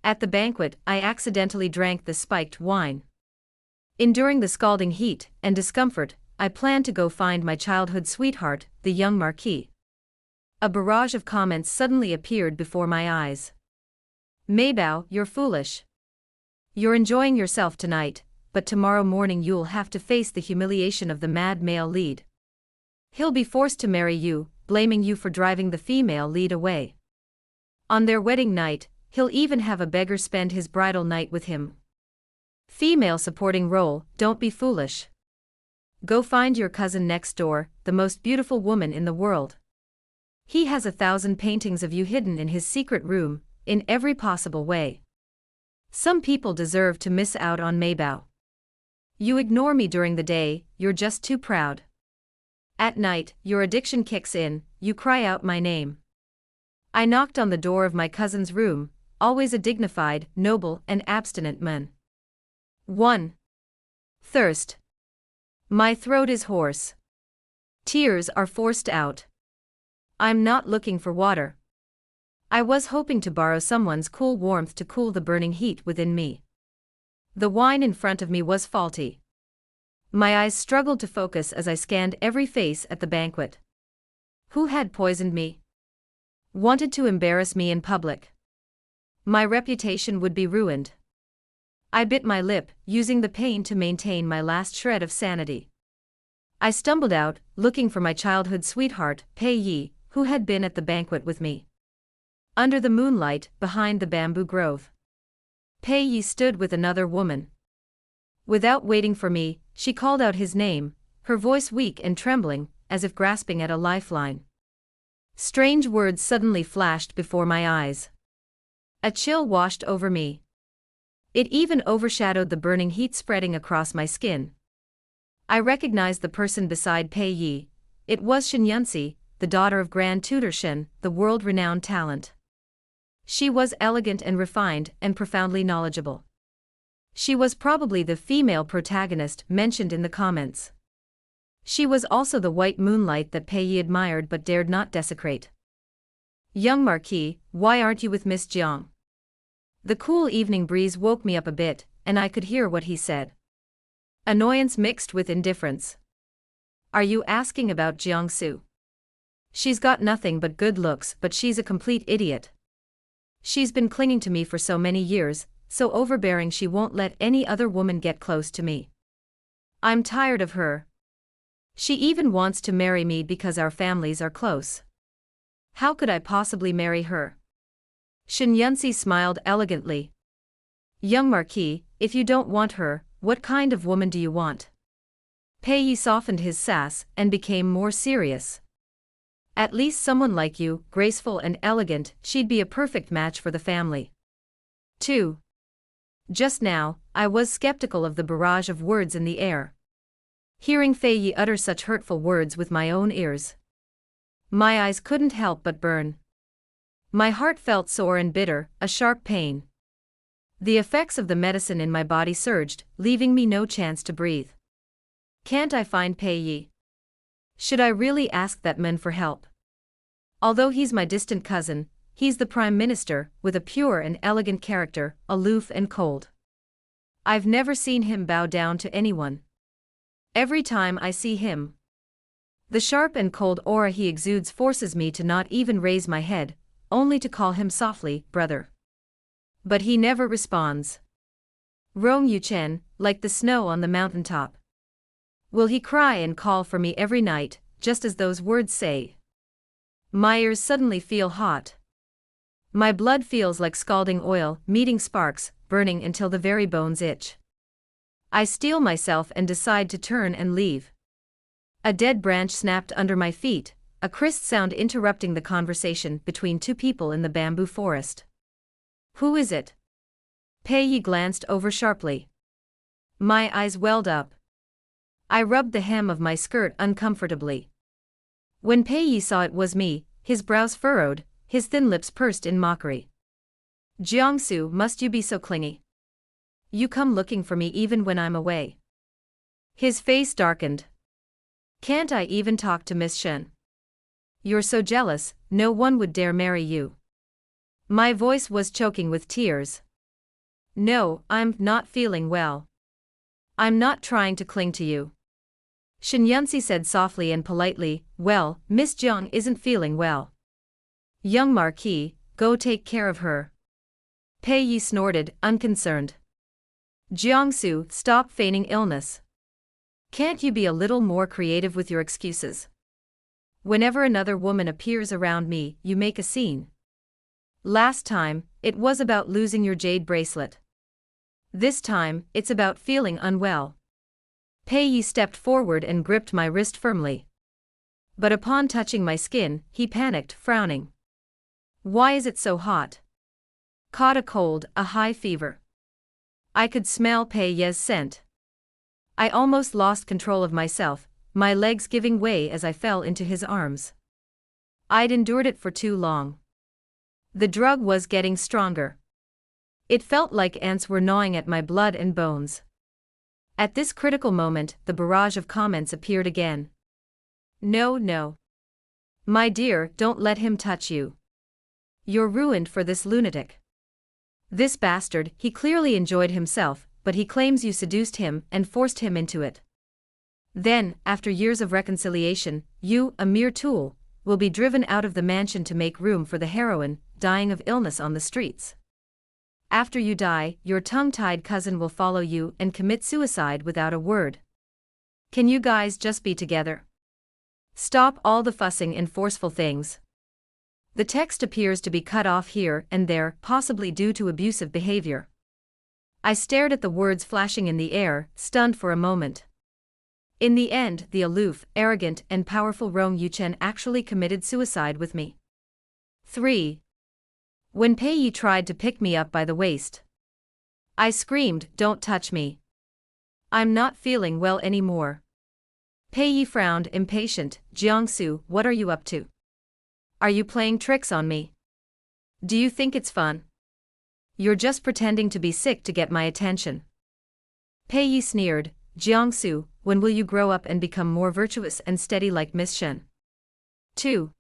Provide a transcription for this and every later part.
At the banquet, I accidentally drank the spiked wine. Enduring the scalding heat and discomfort, I planned to go find my childhood sweetheart, the young Marquis. A barrage of comments suddenly appeared before my eyes. Maybao, you're foolish. You're enjoying yourself tonight, but tomorrow morning you'll have to face the humiliation of the mad male lead. He'll be forced to marry you, blaming you for driving the female lead away. On their wedding night, he'll even have a beggar spend his bridal night with him. Female supporting role, don't be foolish. Go find your cousin next door, the most beautiful woman in the world. He has 1,000 paintings of you hidden in his secret room, in every possible way. Some people deserve to miss out on Maybao. You ignore me during the day, you're just too proud. At night, your addiction kicks in, you cry out my name. I knocked on the door of my cousin's room, always a dignified, noble, and abstinent man. 1. Thirst. My throat is hoarse. Tears are forced out. I'm not looking for water. I was hoping to borrow someone's cool warmth to cool the burning heat within me. The wine in front of me was faulty. My eyes struggled to focus as I scanned every face at the banquet. Who had poisoned me? Wanted to embarrass me in public. My reputation would be ruined. I bit my lip, using the pain to maintain my last shred of sanity. I stumbled out, looking for my childhood sweetheart, Pei Yi, who had been at the banquet with me. Under the moonlight, behind the bamboo grove, Pei Yi stood with another woman. Without waiting for me, she called out his name, her voice weak and trembling, as if grasping at a lifeline. Strange words suddenly flashed before my eyes. A chill washed over me. It even overshadowed the burning heat spreading across my skin. I recognized the person beside Pei Yi. It was Shen Yunxi, the daughter of Grand Tutor Shen, the world-renowned talent. She was elegant and refined and profoundly knowledgeable. She was probably the female protagonist mentioned in the comments. She was also the white moonlight that Pei Yi admired but dared not desecrate. Young Marquis, why aren't you with Miss Jiang? The cool evening breeze woke me up a bit, and I could hear what he said. Annoyance mixed with indifference. Are you asking about Jiangsu? She's got nothing but good looks, but she's a complete idiot. She's been clinging to me for so many years, so overbearing she won't let any other woman get close to me. I'm tired of her. She even wants to marry me because our families are close. How could I possibly marry her? Shen Yunxi smiled elegantly. Young Marquis, if you don't want her, what kind of woman do you want? Pei Yi softened his sass and became more serious. At least someone like you, graceful and elegant, she'd be a perfect match for the family. 2. Just now, I was skeptical of the barrage of words in the air. Hearing Fei Yi utter such hurtful words with my own ears, my eyes couldn't help but burn. My heart felt sore and bitter, a sharp pain. The effects of the medicine in my body surged, leaving me no chance to breathe. Can't I find Pei Yi? Should I really ask that man for help? Although he's my distant cousin, he's the prime minister, with a pure and elegant character, aloof and cold. I've never seen him bow down to anyone. Every time I see him, the sharp and cold aura he exudes forces me to not even raise my head, only to call him softly, brother. But he never responds. Rong Yuchen, like the snow on the mountaintop. Will he cry and call for me every night, just as those words say? My ears suddenly feel hot. My blood feels like scalding oil, meeting sparks, burning until the very bones itch. I steel myself and decide to turn and leave. A dead branch snapped under my feet, a crisp sound interrupting the conversation between two people in the bamboo forest. Who is it? Pei Yi glanced over sharply. My eyes welled up. I rubbed the hem of my skirt uncomfortably. When Pei Yi saw it was me, his brows furrowed, his thin lips pursed in mockery. Jiangsu, must you be so clingy? You come looking for me even when I'm away. His face darkened. Can't I even talk to Miss Shen? You're so jealous, no one would dare marry you. My voice was choking with tears. No, I'm not feeling well. I'm not trying to cling to you. Shen Yunzi said softly and politely, well, Miss Jiang isn't feeling well. Young Marquis, go take care of her. Pei Yi snorted, unconcerned. Jiangsu, stop feigning illness. Can't you be a little more creative with your excuses? Whenever another woman appears around me, you make a scene. Last time, it was about losing your jade bracelet. This time, it's about feeling unwell. Pei Yi stepped forward and gripped my wrist firmly. But upon touching my skin, he panicked, frowning. Why is it so hot? Caught a cold, a high fever. I could smell Pei Yi's scent. I almost lost control of myself, my legs giving way as I fell into his arms. I'd endured it for too long. The drug was getting stronger. It felt like ants were gnawing at my blood and bones. At this critical moment, the barrage of comments appeared again. No, no. My dear, don't let him touch you. You're ruined for this lunatic. This bastard, he clearly enjoyed himself, but he claims you seduced him and forced him into it. Then, after years of reconciliation, you, a mere tool, will be driven out of the mansion to make room for the heroine, dying of illness on the streets. After you die, your tongue-tied cousin will follow you and commit suicide without a word. Can you guys just be together? Stop all the fussing and forceful things. The text appears to be cut off here and there, possibly due to abusive behavior. I stared at the words flashing in the air, stunned for a moment. In the end, the aloof, arrogant, and powerful Rong Yuchen actually committed suicide with me. 3. When Pei Yi tried to pick me up by the waist, I screamed, don't touch me. I'm not feeling well anymore. Pei Yi frowned, impatient. Jiangsu, what are you up to? Are you playing tricks on me? Do you think it's fun? You're just pretending to be sick to get my attention. Pei Yi sneered. Jiangsu, when will you grow up and become more virtuous and steady like Miss Shen? 2.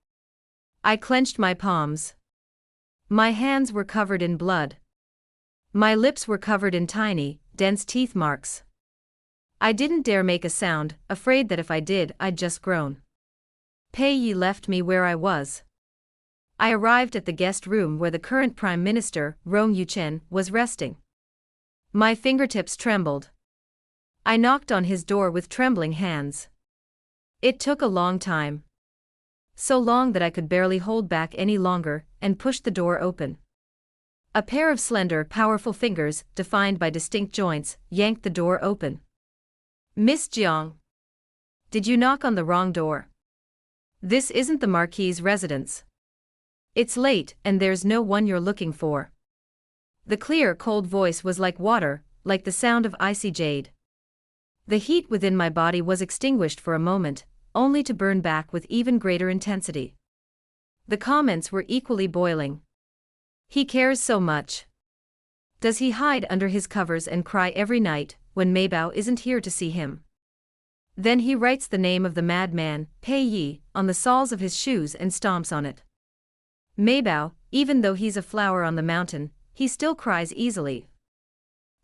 I clenched my palms. My hands were covered in blood. My lips were covered in tiny, dense teeth marks. I didn't dare make a sound, afraid that if I did, I'd just groan. Pei Yi left me where I was. I arrived at the guest room where the current Prime Minister, Rong Yuchen, was resting. My fingertips trembled. I knocked on his door with trembling hands. It took a long time. So long that I could barely hold back any longer, and pushed the door open. A pair of slender, powerful fingers, defined by distinct joints, yanked the door open. Miss Jiang. Did you knock on the wrong door? This isn't the Marquis's residence. It's late, and there's no one you're looking for. The clear, cold voice was like water, like the sound of icy jade. The heat within my body was extinguished for a moment, only to burn back with even greater intensity. The comments were equally boiling. He cares so much. Does he hide under his covers and cry every night, when Maybao isn't here to see him? Then he writes the name of the madman, Pei Yi, on the soles of his shoes and stomps on it. Maybao, even though he's a flower on the mountain, he still cries easily.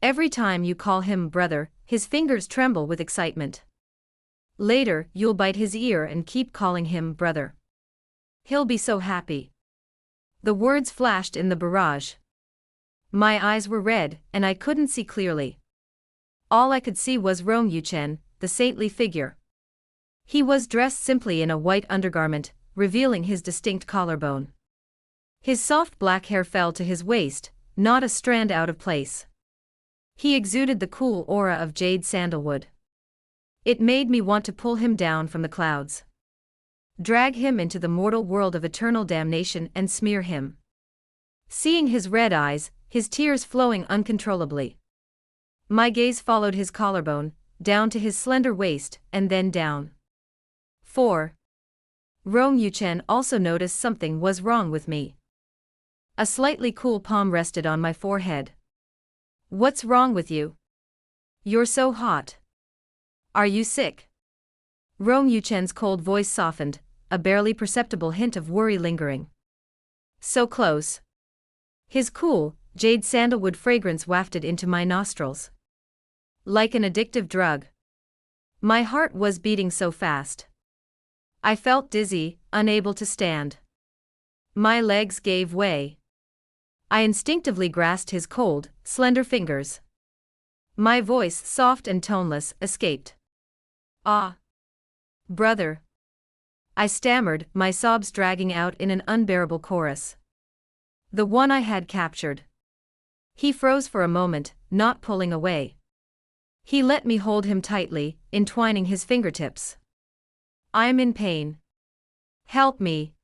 Every time you call him brother, his fingers tremble with excitement. Later, you'll bite his ear and keep calling him brother. He'll be so happy. The words flashed in the barrage. My eyes were red, and I couldn't see clearly. All I could see was Rong Yuchen, the saintly figure. He was dressed simply in a white undergarment, revealing his distinct collarbone. His soft black hair fell to his waist, not a strand out of place. He exuded the cool aura of jade sandalwood. It made me want to pull him down from the clouds. Drag him into the mortal world of eternal damnation and smear him. Seeing his red eyes, his tears flowing uncontrollably. My gaze followed his collarbone, down to his slender waist, and then down. 4. Rong Yuchen also noticed something was wrong with me. A slightly cool palm rested on my forehead. What's wrong with you? You're so hot. Are you sick? Rong Yuchen's cold voice softened, a barely perceptible hint of worry lingering. So close. His cool, jade sandalwood fragrance wafted into my nostrils. Like an addictive drug. My heart was beating so fast. I felt dizzy, unable to stand. My legs gave way. I instinctively grasped his cold, slender fingers. My voice, soft and toneless, escaped. "Ah. Brother." I stammered, my sobs dragging out in an unbearable chorus. The one I had captured. He froze for a moment, not pulling away. He let me hold him tightly, entwining his fingertips. "I'm in pain. Help me.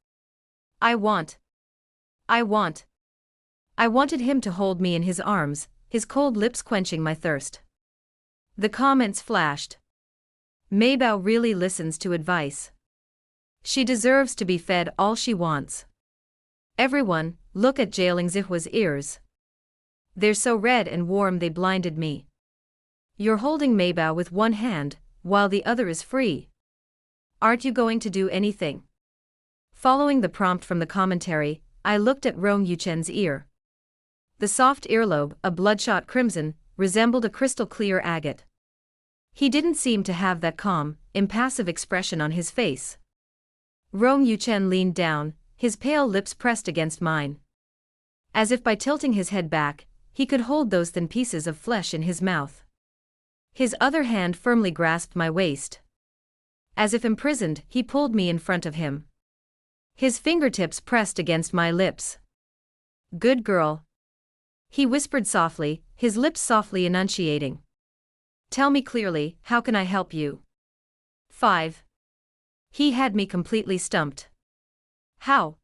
I want. I wanted him to hold me in his arms, his cold lips quenching my thirst. The comments flashed. Maybao really listens to advice. She deserves to be fed all she wants. Everyone, look at Jailing Zihwa's ears. They're so red and warm they blinded me. You're holding Maybao with one hand, while the other is free. Aren't you going to do anything?" Following the prompt from the commentary, I looked at Rong Yuchen's ear. The soft earlobe, a bloodshot crimson, resembled a crystal-clear agate. He didn't seem to have that calm, impassive expression on his face. Rong Yuchen leaned down, his pale lips pressed against mine. As if by tilting his head back, he could hold those thin pieces of flesh in his mouth. His other hand firmly grasped my waist. As if imprisoned, he pulled me in front of him. His fingertips pressed against my lips. "Good girl," he whispered softly, his lips softly enunciating. "Tell me clearly, how can I help you?" 5. He had me completely stumped. "How?"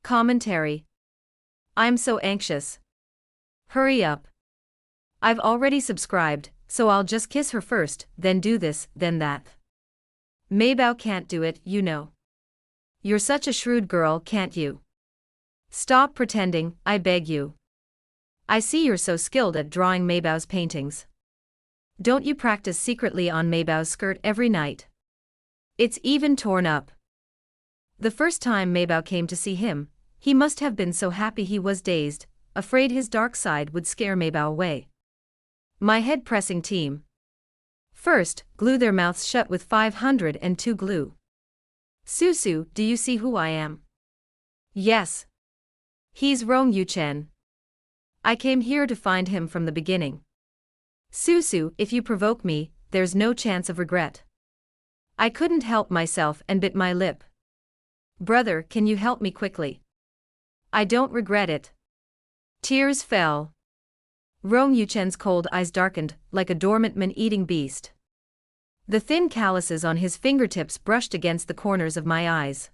Commentary. "I'm so anxious. Hurry up. I've already subscribed, so I'll just kiss her first, then do this, then that. Maybao can't do it, you know. You're such a shrewd girl, can't you? Stop pretending, I beg you. I see you're so skilled at drawing Maybao's paintings. Don't you practice secretly on Maybao's skirt every night? It's even torn up." The first time Maybao came to see him, he must have been so happy he was dazed, afraid his dark side would scare Maybao away. My head pressing team. First, glue their mouths shut with 502 glue. "Susu, do you see who I am?" "Yes. He's Rong Yuchen. I came here to find him from the beginning. Susu, if you provoke me, there's no chance of regret." I couldn't help myself and bit my lip. "Brother, can you help me quickly? I don't regret it." Tears fell. Rong Yuchen's cold eyes darkened, like a dormant man-eating beast. The thin calluses on his fingertips brushed against the corners of my eyes.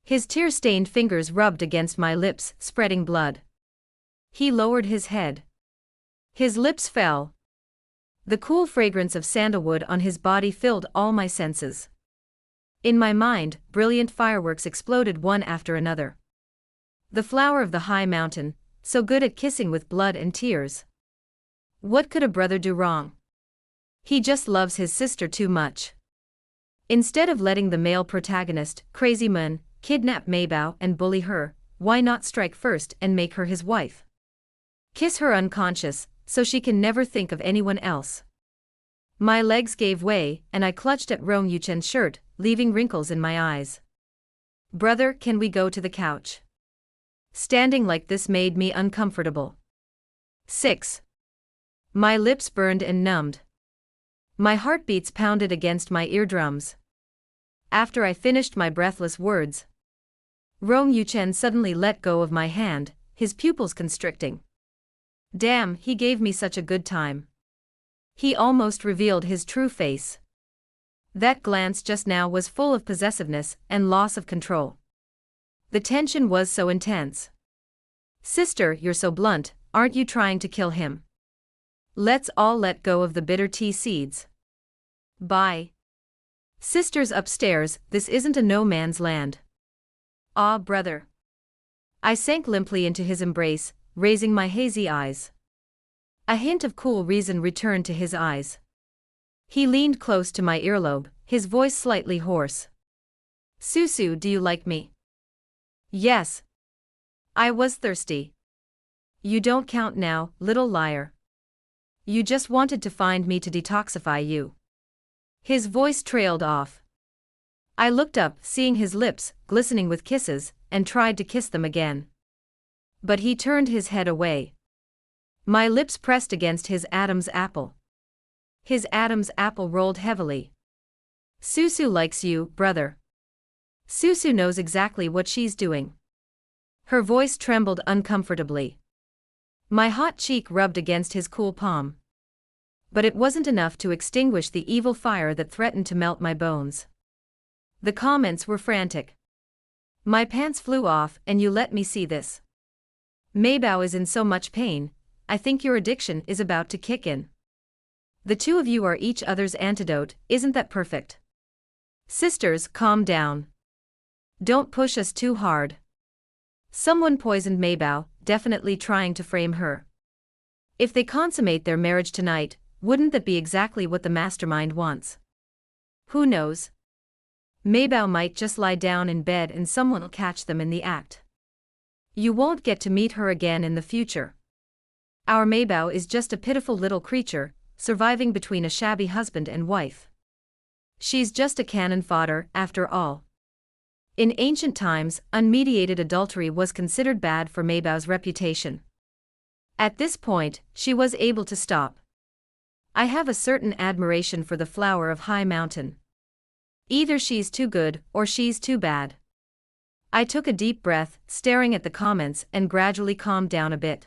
His tear-stained fingers rubbed against my lips, spreading blood. He lowered his head. His lips fell. The cool fragrance of sandalwood on his body filled all my senses. In my mind, brilliant fireworks exploded one after another. The flower of the high mountain, so good at kissing with blood and tears. What could a brother do wrong? He just loves his sister too much. Instead of letting the male protagonist, Crazy Mun, kidnap Maybao and bully her, why not strike first and make her his wife? Kiss her unconscious, so she can never think of anyone else. My legs gave way, and I clutched at Rong Yuchen's shirt, leaving wrinkles in my eyes. "Brother, can we go to the couch?" Standing like this made me uncomfortable. 6. My lips burned and numbed. My heartbeats pounded against my eardrums. After I finished my breathless words, Rong Yuchen suddenly let go of my hand, his pupils constricting. Damn, he gave me such a good time. He almost revealed his true face. That glance just now was full of possessiveness and loss of control. The tension was so intense. "Sister, you're so blunt, aren't you trying to kill him? Let's all let go of the bitter tea seeds. Bye. Sisters upstairs, this isn't a no man's land." "Ah, brother." I sank limply into his embrace, raising my hazy eyes. A hint of cool reason returned to his eyes. He leaned close to my earlobe, his voice slightly hoarse. "Susu, do you like me?" "Yes." I was thirsty. You don't count now, little liar. You just wanted to find me to detoxify you. His voice trailed off. I looked up, seeing his lips, glistening with kisses, and tried to kiss them again. But he turned his head away. My lips pressed against his Adam's apple. His Adam's apple rolled heavily. Susu likes you, brother. Susu knows exactly what she's doing. Her voice trembled uncomfortably. My hot cheek rubbed against his cool palm. But it wasn't enough to extinguish the evil fire that threatened to melt my bones. The comments were frantic. My pants flew off, and you let me see this. Maybao is in so much pain, I think your addiction is about to kick in. The two of you are each other's antidote, isn't that perfect? Sisters, calm down. Don't push us too hard. Someone poisoned Maybao, definitely trying to frame her. If they consummate their marriage tonight, wouldn't that be exactly what the mastermind wants? Who knows? Maybao might just lie down in bed and someone'll catch them in the act. You won't get to meet her again in the future. Our Maybao is just a pitiful little creature, surviving between a shabby husband and wife. She's just a cannon fodder, after all. In ancient times, unmediated adultery was considered bad for Maybao's reputation. At this point, she was able to stop. I have a certain admiration for the flower of High Mountain. Either she's too good, or she's too bad. I took a deep breath, staring at the comments, and gradually calmed down a bit.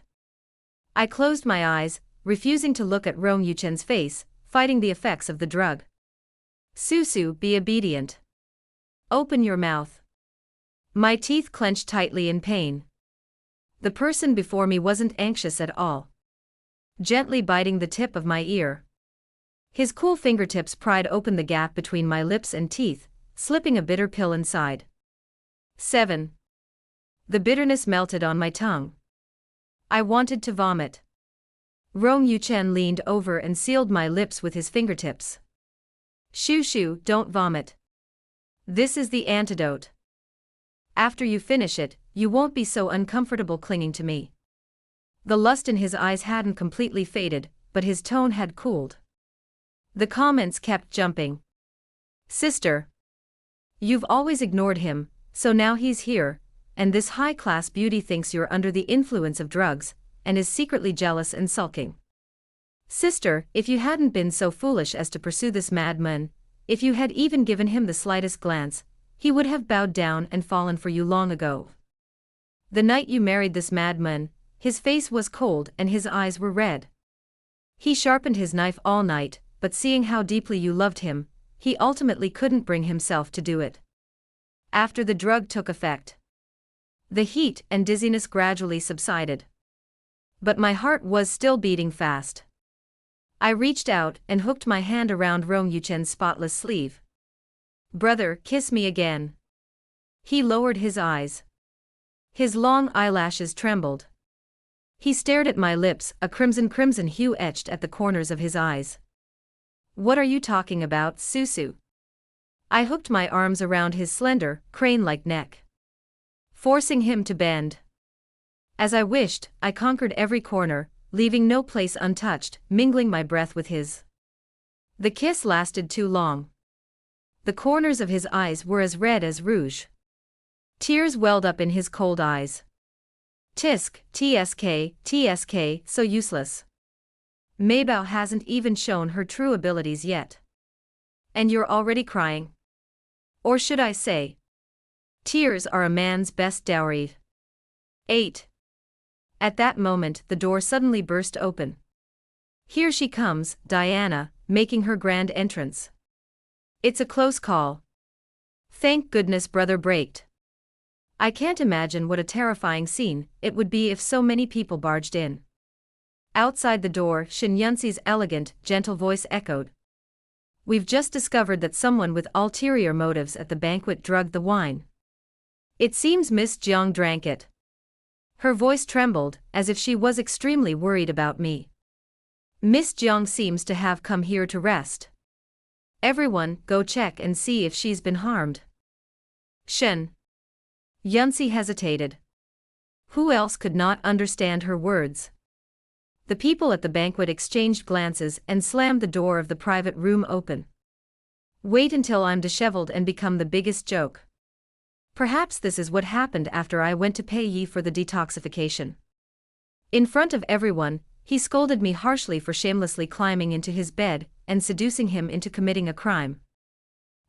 I closed my eyes, refusing to look at Rong Yuchen's face, fighting the effects of the drug. Susu, be obedient. Open your mouth. My teeth clenched tightly in pain. The person before me wasn't anxious at all. Gently biting the tip of my ear. His cool fingertips pried open the gap between my lips and teeth, slipping a bitter pill inside. 7. The bitterness melted on my tongue. I wanted to vomit. Rong Yuchen leaned over and sealed my lips with his fingertips. Shoo shoo, don't vomit. This is the antidote. After you finish it, you won't be so uncomfortable clinging to me. The lust in his eyes hadn't completely faded, but his tone had cooled. The comments kept jumping. Sister. You've always ignored him, so now he's here, and this high-class beauty thinks you're under the influence of drugs, and is secretly jealous and sulking. Sister, if you hadn't been so foolish as to pursue this madman, if you had even given him the slightest glance, he would have bowed down and fallen for you long ago. The night you married this madman, his face was cold and his eyes were red. He sharpened his knife all night, but seeing how deeply you loved him, he ultimately couldn't bring himself to do it. After the drug took effect, the heat and dizziness gradually subsided. But my heart was still beating fast. I reached out and hooked my hand around Rong Yuchen's spotless sleeve. Brother, kiss me again. He lowered his eyes. His long eyelashes trembled. He stared at my lips, a crimson hue etched at the corners of his eyes. What are you talking about, Susu? I hooked my arms around his slender, crane-like neck, forcing him to bend. As I wished, I conquered every corner, leaving no place untouched, mingling my breath with his. The kiss lasted too long. The corners of his eyes were as red as rouge. Tears welled up in his cold eyes. Tisk, tsk, so useless. Maybao hasn't even shown her true abilities yet. And you're already crying. Or should I say, tears are a man's best dowry. 8. At that moment, the door suddenly burst open. Here she comes, Diana, making her grand entrance. It's a close call. Thank goodness brother braked. I can't imagine what a terrifying scene it would be if so many people barged in. Outside the door, Shin Yunxi's elegant, gentle voice echoed. We've just discovered that someone with ulterior motives at the banquet drugged the wine. It seems Miss Jiang drank it. Her voice trembled, as if she was extremely worried about me. Miss Jiang seems to have come here to rest. Everyone, go check and see if she's been harmed. Shen. Yunxi hesitated. Who else could not understand her words? The people at the banquet exchanged glances and slammed the door of the private room open. Wait until I'm disheveled and become the biggest joke. Perhaps this is what happened after I went to pay ye for the detoxification. In front of everyone, he scolded me harshly for shamelessly climbing into his bed and seducing him into committing a crime.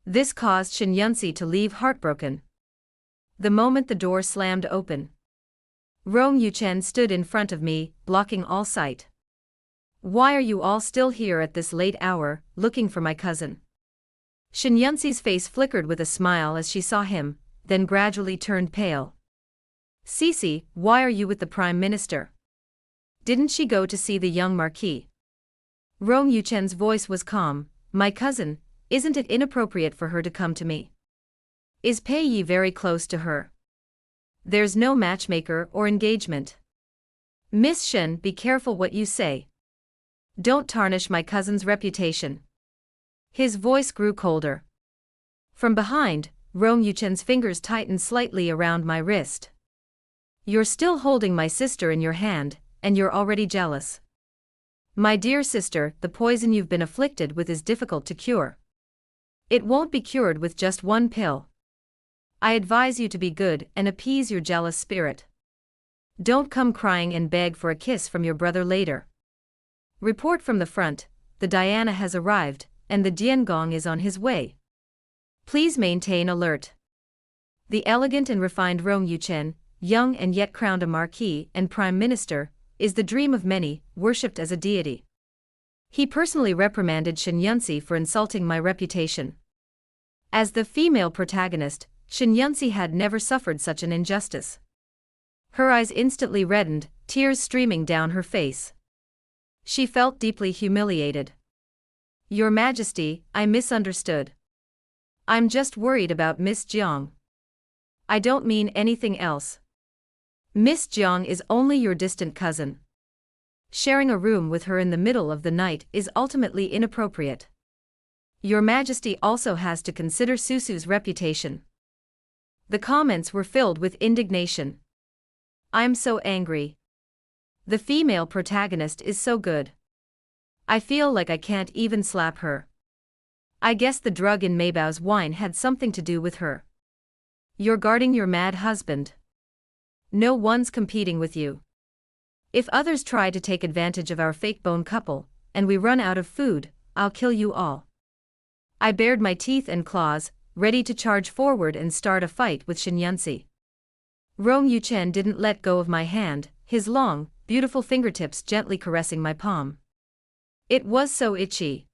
This caused Shin Yunsi to leave heartbroken. The moment the door slammed open, Rong Yuchen stood in front of me, blocking all sight. Why are you all still here at this late hour, looking for my cousin? Shin Yunsi's face flickered with a smile as she saw him, then gradually turned pale. Cece, why are you with the Prime Minister? Didn't she go to see the young Marquis? Rong Yuchen's voice was calm. My cousin, isn't it inappropriate for her to come to me? Is Pei Yi very close to her? There's no matchmaker or engagement. Miss Shen, be careful what you say. Don't tarnish my cousin's reputation. His voice grew colder. From behind, Rong Yuchen's fingers tightened slightly around my wrist. You're still holding my sister in your hand, and you're already jealous. My dear sister, the poison you've been afflicted with is difficult to cure. It won't be cured with just one pill. I advise you to be good and appease your jealous spirit. Don't come crying and beg for a kiss from your brother later. Report from the front, the Diana has arrived, and the Diangong is on his way. Please maintain alert. The elegant and refined Rong Yuchen, young and yet crowned a marquis and prime minister, is the dream of many, worshipped as a deity. He personally reprimanded Shin Yunsi for insulting my reputation. As the female protagonist, Shin Yunsi had never suffered such an injustice. Her eyes instantly reddened, tears streaming down her face. She felt deeply humiliated. Your Majesty, I misunderstood. I'm just worried about Miss Jiang. I don't mean anything else. Miss Jiang is only your distant cousin. Sharing a room with her in the middle of the night is ultimately inappropriate. Your Majesty also has to consider Susu's reputation. The comments were filled with indignation. I'm so angry. The female protagonist is so good. I feel like I can't even slap her. I guess the drug in Meibao's wine had something to do with her. You're guarding your mad husband. No one's competing with you. If others try to take advantage of our fake bone couple, and we run out of food, I'll kill you all. I bared my teeth and claws, ready to charge forward and start a fight with Shin Yunsi. Rong Yuchen didn't let go of my hand, his long, beautiful fingertips gently caressing my palm. It was so itchy.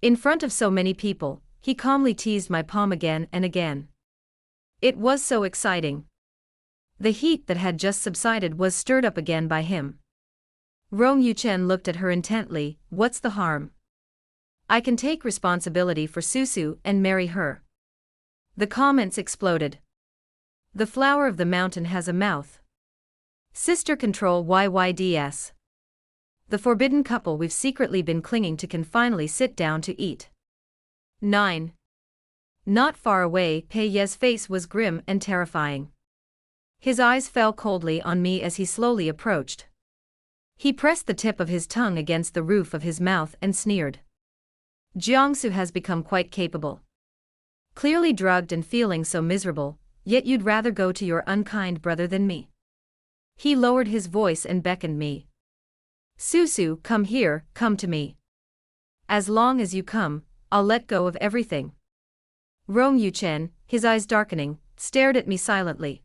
In front of so many people, he calmly teased my palm again and again. It was so exciting. The heat that had just subsided was stirred up again by him. Rong Yuchen looked at her intently. What's the harm? I can take responsibility for Susu and marry her. The comments exploded. The flower of the mountain has a mouth. Sister control YYDS. The forbidden couple we've secretly been clinging to can finally sit down to eat. 9. Not far away, Pei Ye's face was grim and terrifying. His eyes fell coldly on me as he slowly approached. He pressed the tip of his tongue against the roof of his mouth and sneered. Jiangsu has become quite capable. Clearly drugged and feeling so miserable, yet you'd rather go to your unkind brother than me. He lowered his voice and beckoned me. Susu, come here, come to me. As long as you come, I'll let go of everything. Rong Yuchen, his eyes darkening, stared at me silently.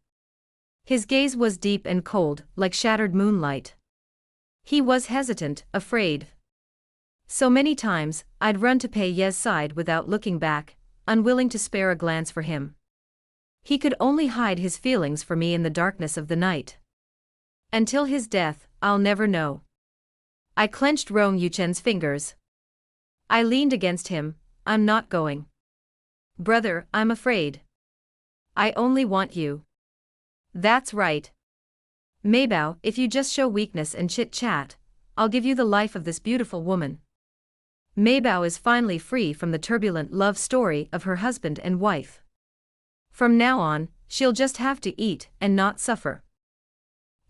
His gaze was deep and cold, like shattered moonlight. He was hesitant, afraid. So many times, I'd run to Pei Ye's side without looking back, unwilling to spare a glance for him. He could only hide his feelings for me in the darkness of the night. Until his death, I'll never know. I clenched Rong Yuchen's fingers. I leaned against him. I'm not going. Brother, I'm afraid. I only want you. That's right. Meibao, if you just show weakness and chit-chat, I'll give you the life of this beautiful woman. Meibao is finally free from the turbulent love story of her husband and wife. From now on, she'll just have to eat and not suffer.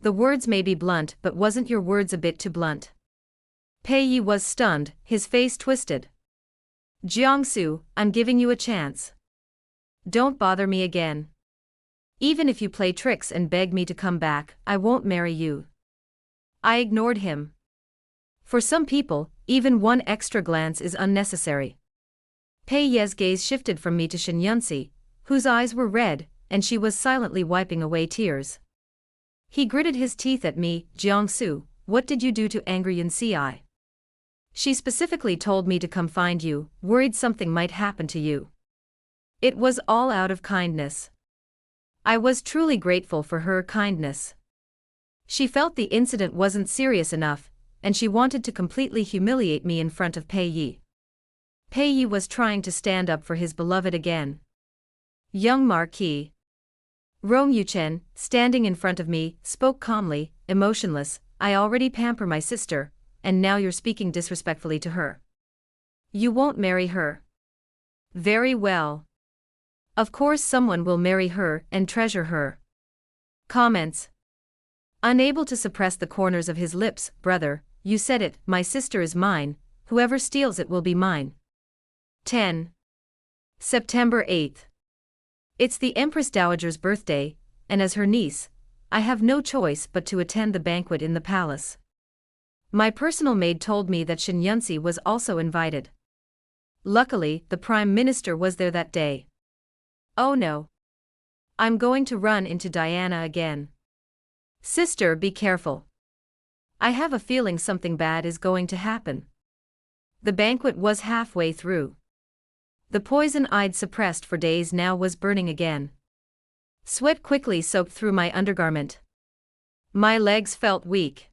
The words may be blunt, but wasn't your words a bit too blunt? Pei Yi was stunned, his face twisted. Jiangsu, I'm giving you a chance. Don't bother me again. Even if you play tricks and beg me to come back, I won't marry you. I ignored him. For some people, even one extra glance is unnecessary. Pei Ye's gaze shifted from me to Shen Yunxi, whose eyes were red, and she was silently wiping away tears. He gritted his teeth at me. Jiangsu, what did you do to angry Yunxi? She specifically told me to come find you, worried something might happen to you. It was all out of kindness. I was truly grateful for her kindness. She felt the incident wasn't serious enough, and she wanted to completely humiliate me in front of Pei Yi. Pei Yi was trying to stand up for his beloved again. Young Marquis. Rong Yuchen, standing in front of me, spoke calmly, emotionless, I already pamper my sister, and now you're speaking disrespectfully to her. You won't marry her. Very well. Of course someone will marry her and treasure her. Comments. Unable to suppress the corners of his lips, brother, you said it, my sister is mine, whoever steals it will be mine. 10. September 8th. It's the Empress Dowager's birthday, and as her niece, I have no choice but to attend the banquet in the palace. My personal maid told me that Shen Yunxi was also invited. Luckily, the Prime Minister was there that day. Oh no. I'm going to run into Diana again. Sister, be careful. I have a feeling something bad is going to happen. The banquet was halfway through. The poison I'd suppressed for days now was burning again. Sweat quickly soaked through my undergarment. My legs felt weak.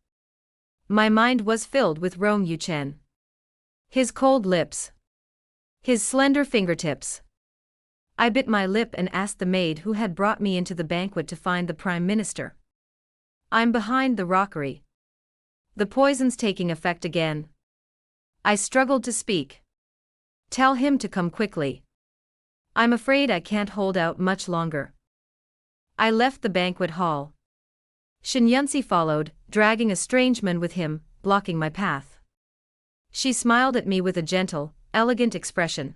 My mind was filled with Rong Yuchen. His cold lips. His slender fingertips. I bit my lip and asked the maid who had brought me into the banquet to find the Prime Minister. I'm behind the rockery. The poison's taking effect again. I struggled to speak. Tell him to come quickly. I'm afraid I can't hold out much longer. I left the banquet hall. Shen Yunxi followed, dragging a strange man with him, blocking my path. She smiled at me with a gentle, elegant expression.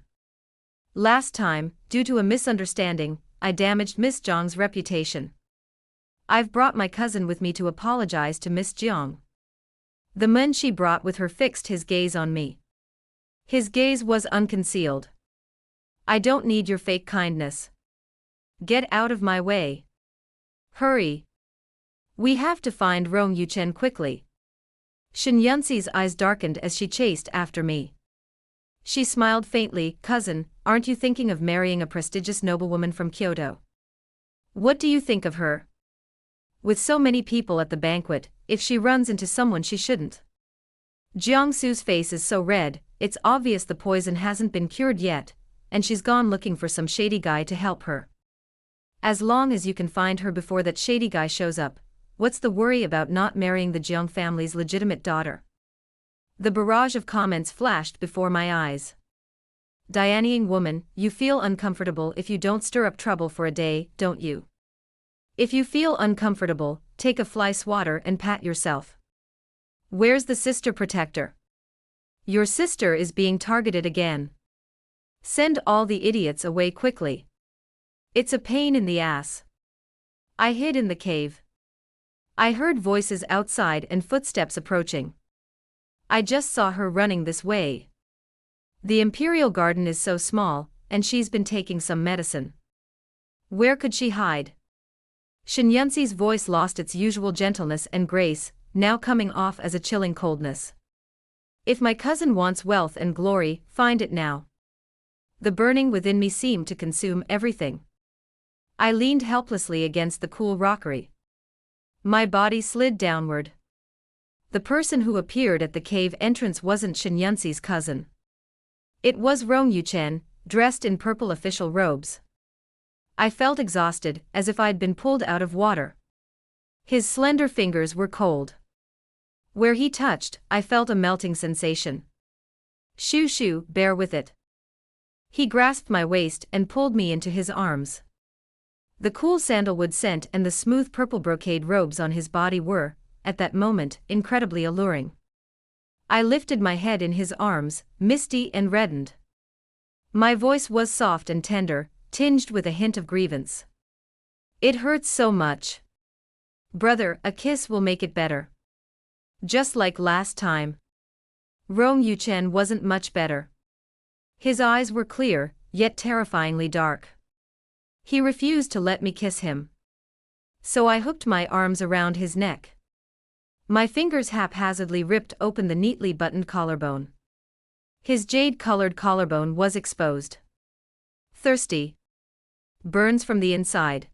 Last time, due to a misunderstanding, I damaged Miss Zhang's reputation. I've brought my cousin with me to apologize to Miss Jiang. The man she brought with her fixed his gaze on me. His gaze was unconcealed. I don't need your fake kindness. Get out of my way. Hurry. We have to find Rong Yuchen quickly. Shen Yunxi's eyes darkened as she chased after me. She smiled faintly, cousin, aren't you thinking of marrying a prestigious noblewoman from Kyoto? What do you think of her? With so many people at the banquet, if she runs into someone she shouldn't. Jiangsu's face is so red, it's obvious the poison hasn't been cured yet, and she's gone looking for some shady guy to help her. As long as you can find her before that shady guy shows up, what's the worry about not marrying the Jiang family's legitimate daughter? The barrage of comments flashed before my eyes. Dianying woman, you feel uncomfortable if you don't stir up trouble for a day, don't you? If you feel uncomfortable, take a fly swatter and pat yourself. Where's the sister protector? Your sister is being targeted again. Send all the idiots away quickly. It's a pain in the ass. I hid in the cave. I heard voices outside and footsteps approaching. I just saw her running this way. The Imperial Garden is so small, and she's been taking some medicine. Where could she hide? Shen Yunxi's voice lost its usual gentleness and grace, now coming off as a chilling coldness. If my cousin wants wealth and glory, find it now. The burning within me seemed to consume everything. I leaned helplessly against the cool rockery. My body slid downward. The person who appeared at the cave entrance wasn't Shen Yunxi's cousin. It was Rong Yuchen, dressed in purple official robes. I felt exhausted, as if I'd been pulled out of water. His slender fingers were cold. Where he touched, I felt a melting sensation. Shoo shoo, bear with it. He grasped my waist and pulled me into his arms. The cool sandalwood scent and the smooth purple brocade robes on his body were, at that moment, incredibly alluring. I lifted my head in his arms, misty and reddened. My voice was soft and tender, tinged with a hint of grievance. It hurts so much. Brother, a kiss will make it better. Just like last time. Rong Yuchen wasn't much better. His eyes were clear, yet terrifyingly dark. He refused to let me kiss him. So I hooked my arms around his neck. My fingers haphazardly ripped open the neatly buttoned collarbone. His jade-colored collarbone was exposed. Thirsty. Burns from the inside.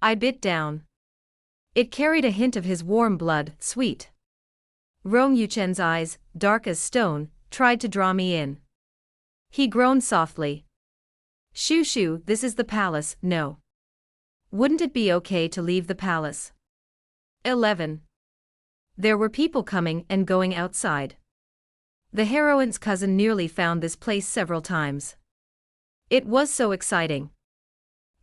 I bit down. It carried a hint of his warm blood, sweet. Rong Yuchen's eyes, dark as stone, tried to draw me in. He groaned softly. Shoo shoo, this is the palace, no. Wouldn't it be okay to leave the palace? 11. There were people coming and going outside. The heroine's cousin nearly found this place several times. It was so exciting.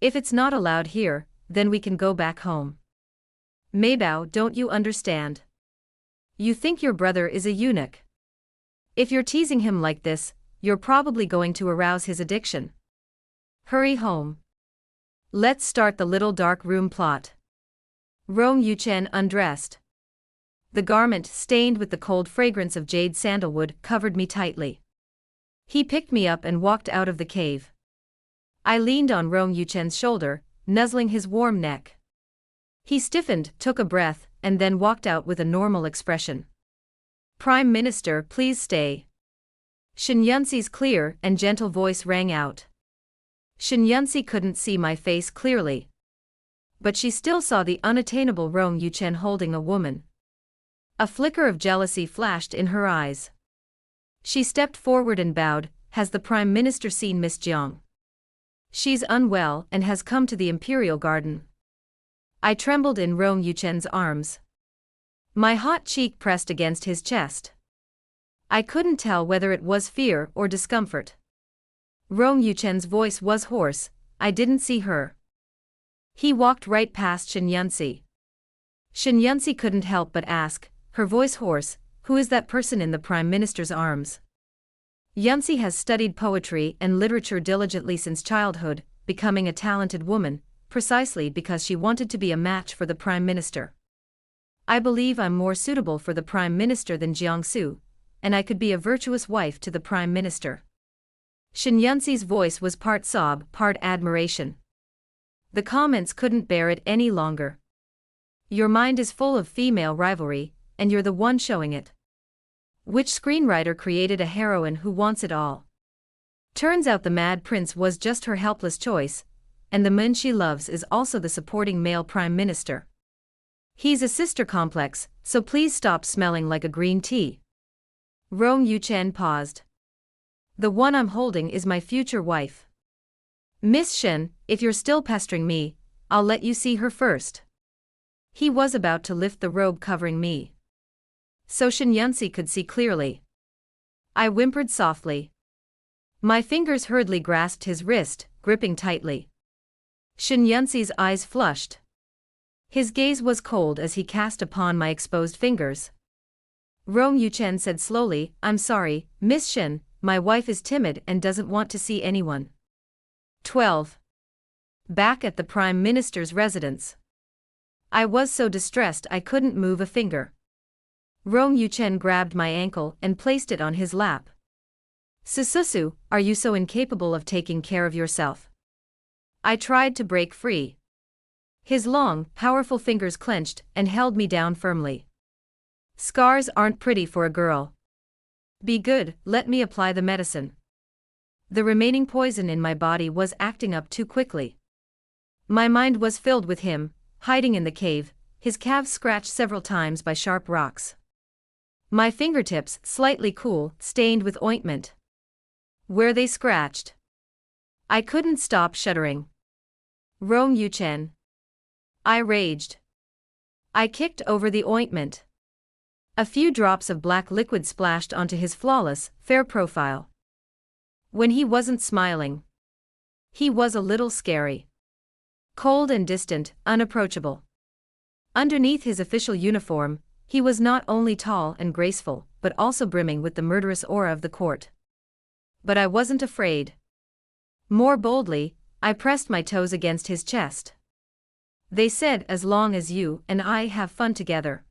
If it's not allowed here, then we can go back home. Maybao, don't you understand? You think your brother is a eunuch. If you're teasing him like this, you're probably going to arouse his addiction. Hurry home. Let's start the little dark room plot. Rong Yuchen undressed. The garment, stained with the cold fragrance of jade sandalwood, covered me tightly. He picked me up and walked out of the cave. I leaned on Rong Yuchen's shoulder, nuzzling his warm neck. He stiffened, took a breath, and then walked out with a normal expression. Prime Minister, please stay. Shen Yunxi's clear and gentle voice rang out. Shen Yunxi couldn't see my face clearly. But she still saw the unattainable Rong Yuchen holding a woman. A flicker of jealousy flashed in her eyes. She stepped forward and bowed. Has the Prime Minister seen Miss Jiang? She's unwell and has come to the Imperial Garden. I trembled in Rong Yuchen's arms. My hot cheek pressed against his chest. I couldn't tell whether it was fear or discomfort. Rong Yuchen's voice was hoarse. I didn't see her. He walked right past Shen Yunxi. Shen Yunxi couldn't help but ask, her voice hoarse, who is that person in the Prime Minister's arms? Yunxi has studied poetry and literature diligently since childhood, becoming a talented woman, precisely because she wanted to be a match for the Prime Minister. I believe I'm more suitable for the Prime Minister than Jiangsu, and I could be a virtuous wife to the Prime Minister. Shen Yunxi's voice was part sob, part admiration. The comments couldn't bear it any longer. Your mind is full of female rivalry, and you're the one showing it. Which screenwriter created a heroine who wants it all? Turns out the Mad Prince was just her helpless choice, and the man she loves is also the supporting male Prime Minister. He's a sister complex, so please stop smelling like a green tea. Rong Yuchen paused. The one I'm holding is my future wife. Miss Shen, if you're still pestering me, I'll let you see her first. He was about to lift the robe covering me. So Shen Yunxi could see clearly. I whimpered softly. My fingers hurriedly grasped his wrist, gripping tightly. Shen Yunxi's eyes flushed. His gaze was cold as he cast upon my exposed fingers. Rong Yuchen said slowly, I'm sorry, Miss Shen, my wife is timid and doesn't want to see anyone. 12. Back at the Prime Minister's residence. I was so distressed I couldn't move a finger. Rong Yuchen grabbed my ankle and placed it on his lap. Sususu, are you so incapable of taking care of yourself? I tried to break free. His long, powerful fingers clenched and held me down firmly. Scars aren't pretty for a girl. Be good, let me apply the medicine. The remaining poison in my body was acting up too quickly. My mind was filled with him, hiding in the cave, his calves scratched several times by sharp rocks. My fingertips, slightly cool, stained with ointment. Where they scratched. I couldn't stop shuddering. Rong Yuchen. I raged. I kicked over the ointment. A few drops of black liquid splashed onto his flawless, fair profile. When he wasn't smiling. He was a little scary. Cold and distant, unapproachable. Underneath his official uniform, he was not only tall and graceful, but also brimming with the murderous aura of the court. But I wasn't afraid. More boldly, I pressed my toes against his chest. They said, as long as you and I have fun together.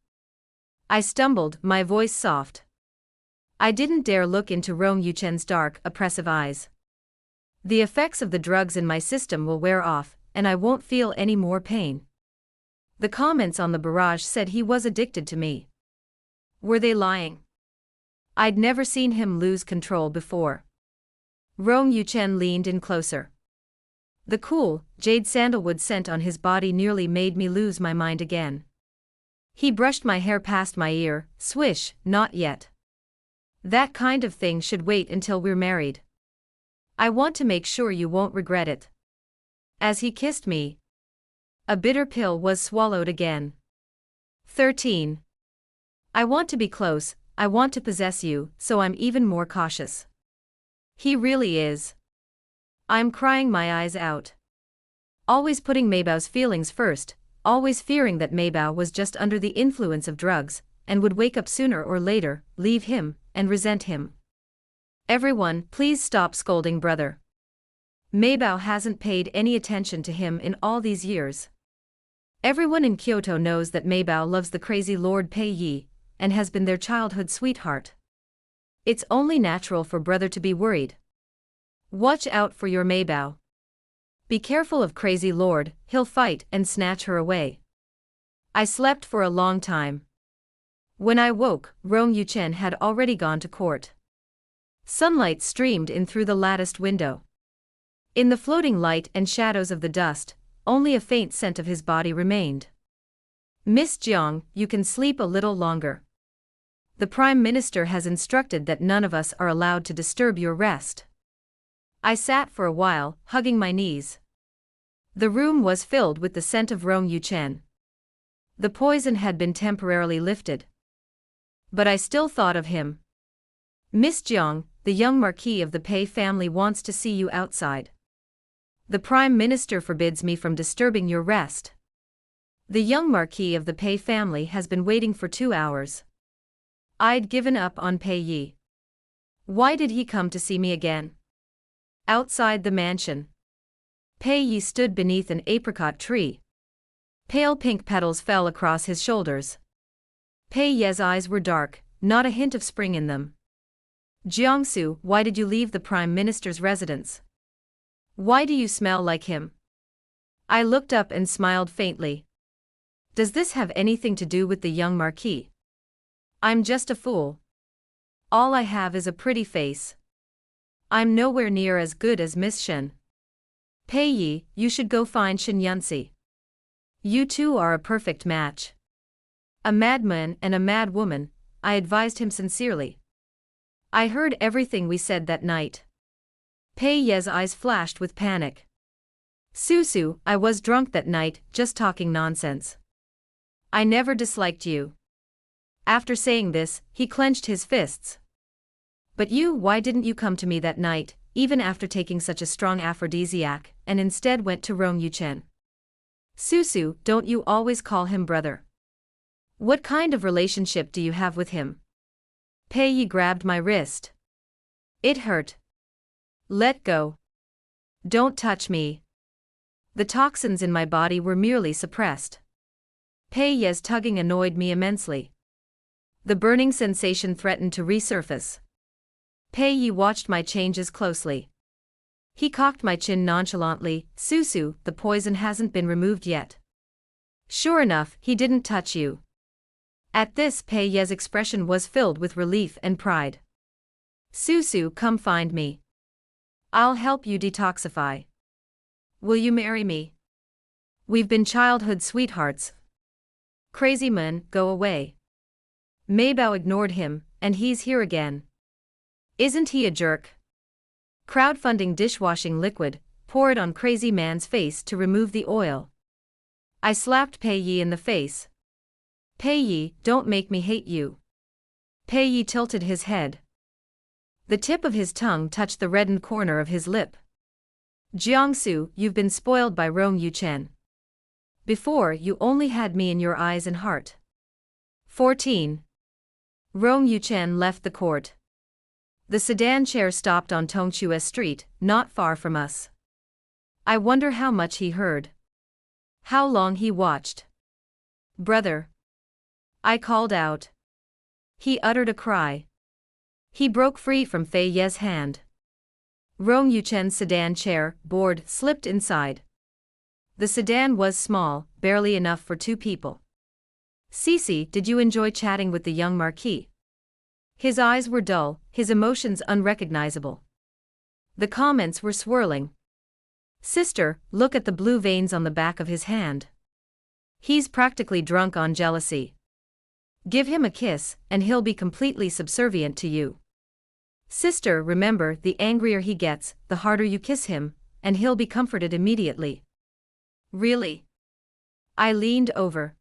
I stumbled, my voice soft. I didn't dare look into Rong Yuchen's dark, oppressive eyes. The effects of the drugs in my system will wear off, and I won't feel any more pain. The comments on the barrage said he was addicted to me. Were they lying? I'd never seen him lose control before. Rong Yuchen leaned in closer. The cool, jade sandalwood scent on his body nearly made me lose my mind again. He brushed my hair past my ear, swish, not yet. That kind of thing should wait until we're married. I want to make sure you won't regret it. As he kissed me, a bitter pill was swallowed again. 13. I want to be close, I want to possess you, so I'm even more cautious. He really is. I'm crying my eyes out. Always putting Maybao's feelings first, always fearing that Maybao was just under the influence of drugs, and would wake up sooner or later, leave him, and resent him. Everyone, please stop scolding brother. Maybao hasn't paid any attention to him in all these years. Everyone in Kyoto knows that Maybao loves the crazy Lord Pei Yi, and has been their childhood sweetheart. It's only natural for brother to be worried. Watch out for your Maybao. Be careful of crazy Lord, he'll fight and snatch her away. I slept for a long time. When I woke, Rong Yuchen had already gone to court. Sunlight streamed in through the latticed window. In the floating light and shadows of the dust, only a faint scent of his body remained. Miss Jiang, you can sleep a little longer. The Prime Minister has instructed that none of us are allowed to disturb your rest. I sat for a while, hugging my knees. The room was filled with the scent of Rong Yuchen. The poison had been temporarily lifted. But I still thought of him. Miss Jiang, the young Marquis of the Pei family wants to see you outside. The Prime Minister forbids me from disturbing your rest. The young Marquis of the Pei family has been waiting for 2 hours. I'd given up on Pei Yi. Why did he come to see me again? Outside the mansion, Pei Yi stood beneath an apricot tree. Pale pink petals fell across his shoulders. Pei Ye's eyes were dark, not a hint of spring in them. Jiangsu, why did you leave the Prime Minister's residence? Why do you smell like him? I looked up and smiled faintly. Does this have anything to do with the young Marquis? I'm just a fool. All I have is a pretty face. I'm nowhere near as good as Miss Shen. Pei Yi, you should go find Shen Yunsi. You two are a perfect match. A madman and a mad woman, I advised him sincerely. I heard everything we said that night. Pei Ye's eyes flashed with panic. Susu, I was drunk that night, just talking nonsense. I never disliked you. After saying this, he clenched his fists. But you, why didn't you come to me that night, even after taking such a strong aphrodisiac, and instead went to Rong Yuchen? Susu, don't you always call him brother? What kind of relationship do you have with him? Pei Yi grabbed my wrist. It hurt. Let go. Don't touch me. The toxins in my body were merely suppressed. Pei Ye's tugging annoyed me immensely. The burning sensation threatened to resurface. Pei Yi watched my changes closely. He cocked my chin nonchalantly. Susu, the poison hasn't been removed yet. Sure enough, he didn't touch you. At this, Pei Ye's expression was filled with relief and pride. Susu, come find me. I'll help you detoxify. Will you marry me? We've been childhood sweethearts. Crazy man, go away. Maybao ignored him, and he's here again. Isn't he a jerk? Crowdfunding dishwashing liquid, pour it on crazy man's face to remove the oil. I slapped Pei Yi in the face. Pei Yi, don't make me hate you. Pei Yi tilted his head. The tip of his tongue touched the reddened corner of his lip. Jiangsu, you've been spoiled by Rong Yuchen. Before, you only had me in your eyes and heart. 14. Rong Yuchen left the court. The sedan chair stopped on Tongchue Street, not far from us. I wonder how much he heard. How long he watched. Brother. I called out. He uttered a cry. He broke free from Fei Ye's hand. Rong Yuchen's sedan chair, board, slipped inside. The sedan was small, barely enough for 2 people. Cece, did you enjoy chatting with the young Marquis? His eyes were dull, his emotions unrecognizable. The comments were swirling. Sister, look at the blue veins on the back of his hand. He's practically drunk on jealousy. Give him a kiss, and he'll be completely subservient to you. Sister, remember, the angrier he gets, the harder you kiss him, and he'll be comforted immediately. Really? I leaned over.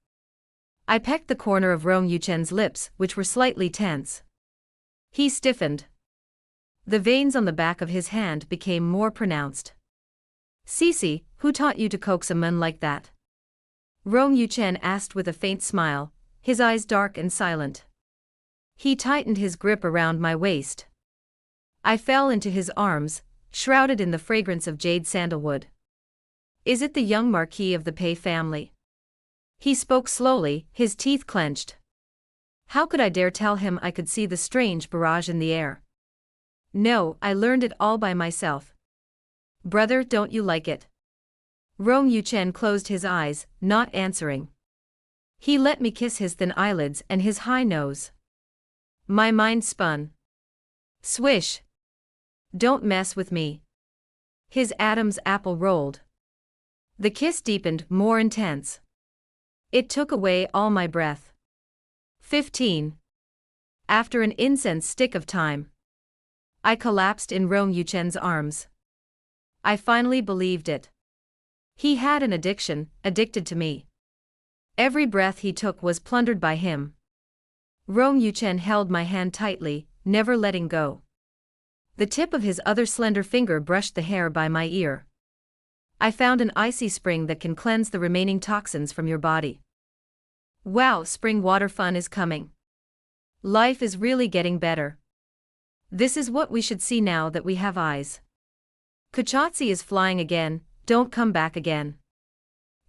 I pecked the corner of Rong Yuchen's lips, which were slightly tense. He stiffened. The veins on the back of his hand became more pronounced. Cece, who taught you to coax a man like that? Rong Yuchen asked with a faint smile, his eyes dark and silent. He tightened his grip around my waist. I fell into his arms, shrouded in the fragrance of jade sandalwood. Is it the young Marquis of the Pei family? He spoke slowly, his teeth clenched. How could I dare tell him I could see the strange barrage in the air? No, I learned it all by myself. Brother, don't you like it? Rong Yuchen closed his eyes, not answering. He let me kiss his thin eyelids and his high nose. My mind spun. Swish. Don't mess with me. His Adam's apple rolled. The kiss deepened, more intense. It took away all my breath. 15. After an incense stick of time, I collapsed in Rong Yuchen's arms. I finally believed it. He had an addiction, addicted to me. Every breath he took was plundered by him. Rong Yuchen held my hand tightly, never letting go. The tip of his other slender finger brushed the hair by my ear. I found an icy spring that can cleanse the remaining toxins from your body. Wow, spring water fun is coming. Life is really getting better. This is what we should see now that we have eyes. Kuchatsi is flying again, don't come back again.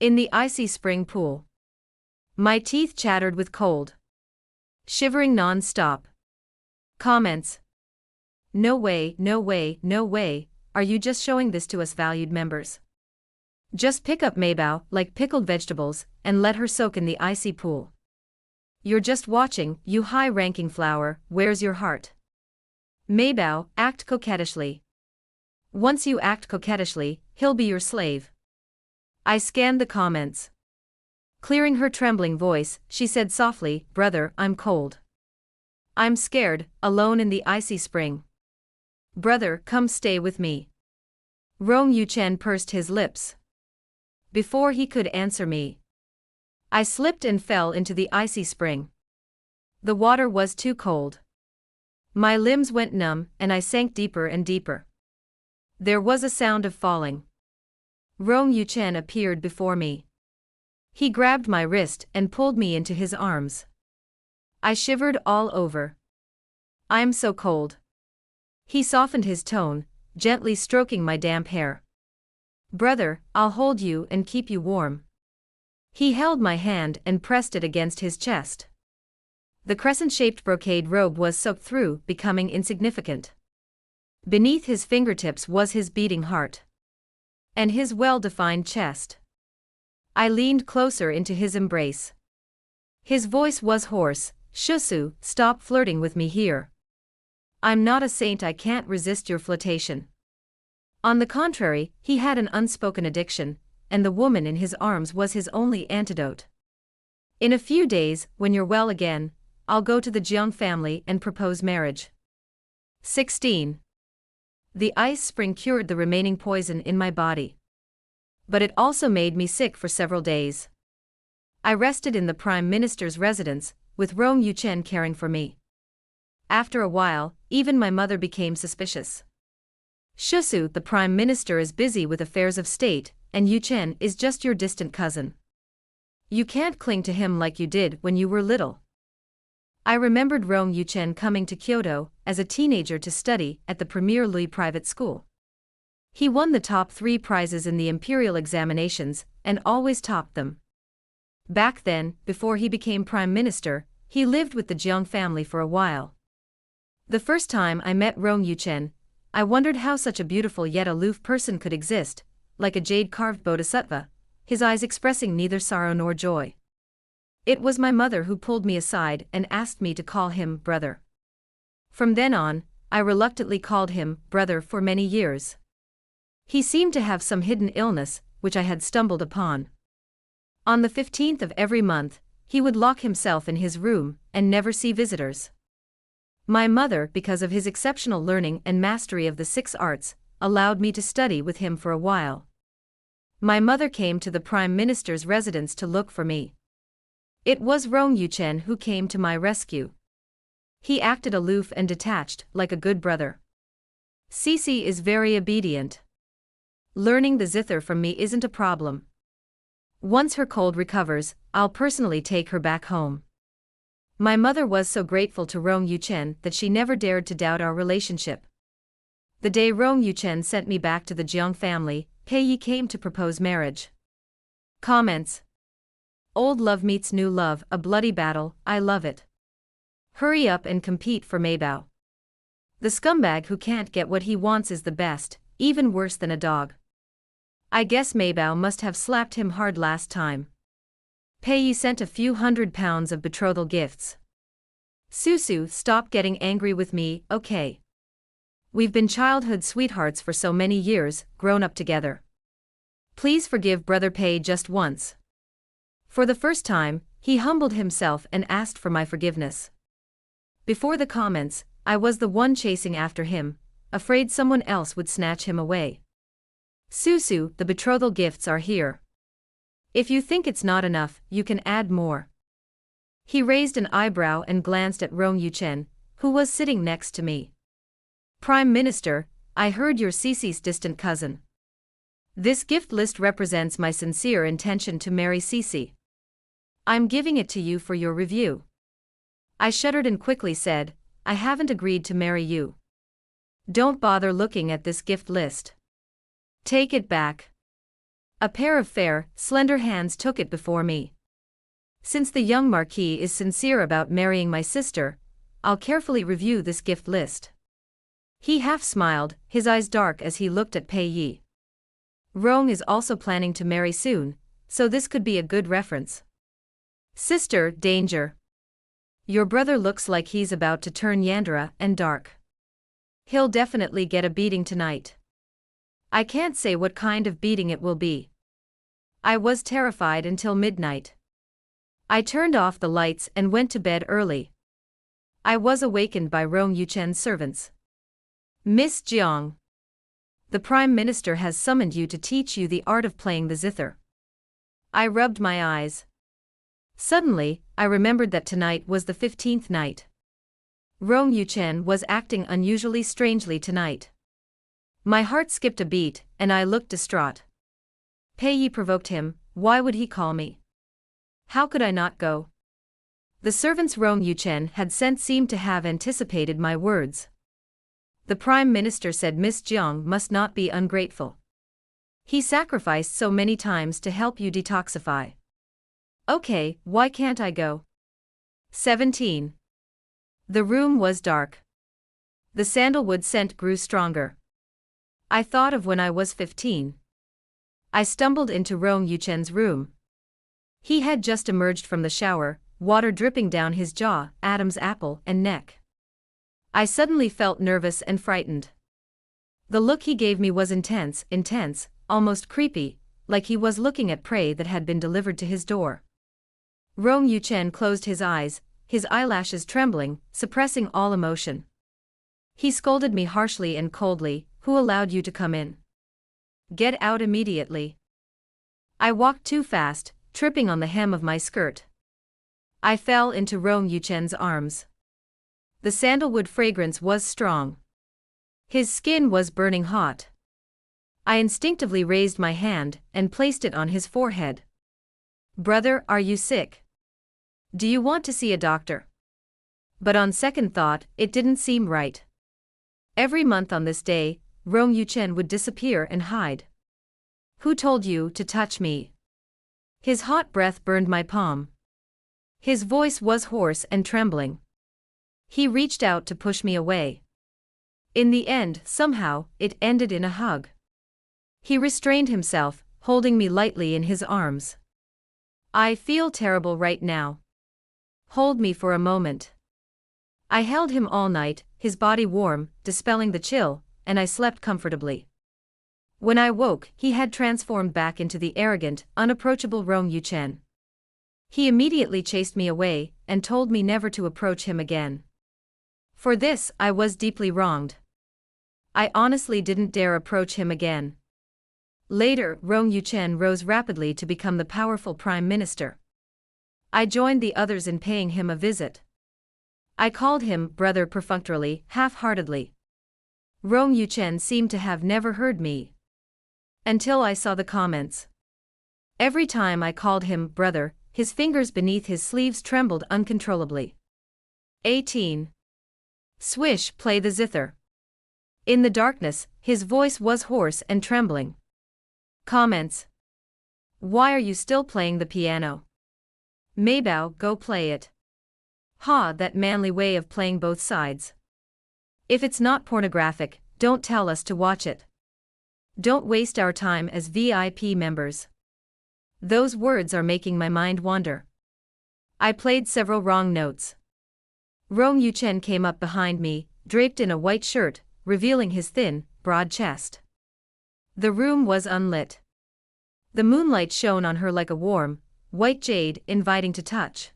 In the icy spring pool. My teeth chattered with cold. Shivering non-stop. Comments. No way, no way, no way, are you just showing this to us valued members? Just pick up Maybao, like pickled vegetables, and let her soak in the icy pool. You're just watching, you high-ranking flower, where's your heart? Maybao, act coquettishly. Once you act coquettishly, he'll be your slave. I scanned the comments. Clearing her trembling voice, she said softly, Brother, I'm cold. I'm scared, alone in the icy spring. Brother, come stay with me. Rong Yuchen pursed his lips. Before he could answer me, I slipped and fell into the icy spring. The water was too cold. My limbs went numb, and I sank deeper and deeper. There was a sound of falling. Rong Yuchen appeared before me. He grabbed my wrist and pulled me into his arms. I shivered all over. I'm so cold. He softened his tone, gently stroking my damp hair. Brother, I'll hold you and keep you warm. He held my hand and pressed it against his chest. The crescent-shaped brocade robe was soaked through, becoming insignificant. Beneath his fingertips was his beating heart. And his well-defined chest. I leaned closer into his embrace. His voice was hoarse, Shusu, stop flirting with me here. I'm not a saint, I can't resist your flirtation. On the contrary, he had an unspoken addiction, and the woman in his arms was his only antidote. In a few days, when you're well again, I'll go to the Jiang family and propose marriage. 16. The ice spring cured the remaining poison in my body. But it also made me sick for several days. I rested in the Prime Minister's residence, with Rong Yuchen caring for me. After a while, even my mother became suspicious. Shusu, the Prime Minister is busy with affairs of state, and Yuchen is just your distant cousin. You can't cling to him like you did when you were little. I remembered Rong Yuchen coming to Kyoto as a teenager to study at the Premier Louis private school. He won the top 3 prizes in the imperial examinations and always topped them. Back then, before he became prime minister, he lived with the Jiang family for a while. The first time I met Rong Yuchen, I wondered how such a beautiful yet aloof person could exist, like a jade-carved bodhisattva, his eyes expressing neither sorrow nor joy. It was my mother who pulled me aside and asked me to call him brother. From then on, I reluctantly called him brother for many years. He seemed to have some hidden illness, which I had stumbled upon. On the 15th of every month, he would lock himself in his room and never see visitors. My mother, because of his exceptional learning and mastery of the 6 arts, allowed me to study with him for a while. My mother came to the Prime Minister's residence to look for me. It was Rong Yuchen who came to my rescue. He acted aloof and detached, like a good brother. Cece is very obedient. Learning the zither from me isn't a problem. Once her cold recovers, I'll personally take her back home. My mother was so grateful to Rong Yuchen that she never dared to doubt our relationship. The day Rong Yuchen sent me back to the Jiang family, Pei Yi came to propose marriage. Comments. Old love meets new love, a bloody battle, I love it. Hurry up and compete for Maybao. The scumbag who can't get what he wants is the best, even worse than a dog. I guess Maybao must have slapped him hard last time. Pei Yi sent a few £100 of betrothal gifts. Susu, stop getting angry with me, okay? We've been childhood sweethearts for so many years, grown up together. Please forgive Brother Pei just once. For the first time, he humbled himself and asked for my forgiveness. Before the comments, I was the one chasing after him, afraid someone else would snatch him away. Susu, the betrothal gifts are here. If you think it's not enough, you can add more. He raised an eyebrow and glanced at Rong Yuchen, who was sitting next to me. Prime Minister, I heard you're Cece's distant cousin. This gift list represents my sincere intention to marry Cece. I'm giving it to you for your review. I shuddered and quickly said, I haven't agreed to marry you. Don't bother looking at this gift list. Take it back. A pair of fair, slender hands took it before me. Since the young Marquis is sincere about marrying my sister, I'll carefully review this gift list. He half smiled, his eyes dark as he looked at Pei Yi. Rong is also planning to marry soon, so this could be a good reference. Sister, danger. Your brother looks like he's about to turn Yandere and dark. He'll definitely get a beating tonight. I can't say what kind of beating it will be. I was terrified until midnight. I turned off the lights and went to bed early. I was awakened by Rong Yuchen's servants. Miss Jiang. The Prime Minister has summoned you to teach you the art of playing the zither. I rubbed my eyes. Suddenly, I remembered that tonight was the 15th night. Rong Yuchen was acting unusually strangely tonight. My heart skipped a beat, and I looked distraught. Pei Yi provoked him, why would he call me? How could I not go? The servants Rong Yuchen had sent seemed to have anticipated my words. The Prime Minister said Miss Jiang must not be ungrateful. He sacrificed so many times to help you detoxify. Okay, why can't I go? 17. The room was dark. The sandalwood scent grew stronger. I thought of when I was 15. I stumbled into Rong Yuchen's room. He had just emerged from the shower, water dripping down his jaw, Adam's apple, and neck. I suddenly felt nervous and frightened. The look he gave me was intense, almost creepy, like he was looking at prey that had been delivered to his door. Rong Yuchen closed his eyes, his eyelashes trembling, suppressing all emotion. He scolded me harshly and coldly, who allowed you to come in? Get out immediately. I walked too fast, tripping on the hem of my skirt. I fell into Rong Yuchen's arms. The sandalwood fragrance was strong. His skin was burning hot. I instinctively raised my hand and placed it on his forehead. Brother, are you sick? Do you want to see a doctor? But on second thought, it didn't seem right. Every month on this day, Rong Yuchen would disappear and hide. Who told you to touch me? His hot breath burned my palm. His voice was hoarse and trembling. He reached out to push me away. In the end, somehow, it ended in a hug. He restrained himself, holding me lightly in his arms. I feel terrible right now. Hold me for a moment. I held him all night, his body warm, dispelling the chill, and I slept comfortably. When I woke, he had transformed back into the arrogant, unapproachable Rong Yuchen. He immediately chased me away, and told me never to approach him again. For this, I was deeply wronged. I honestly didn't dare approach him again. Later, Rong Yuchen rose rapidly to become the powerful prime minister. I joined the others in paying him a visit. I called him brother perfunctorily, half-heartedly. Rong Yuchen seemed to have never heard me. Until I saw the comments. Every time I called him brother, his fingers beneath his sleeves trembled uncontrollably. 18. Swish, play the zither. In the darkness, his voice was hoarse and trembling. Comments. Why are you still playing the piano? Maybao, go play it. Ha, that manly way of playing both sides. If it's not pornographic, don't tell us to watch it. Don't waste our time as VIP members. Those words are making my mind wander. I played several wrong notes. Rong Yuchen came up behind me, draped in a white shirt, revealing his thin, broad chest. The room was unlit. The moonlight shone on her like a warm, white jade, inviting to touch.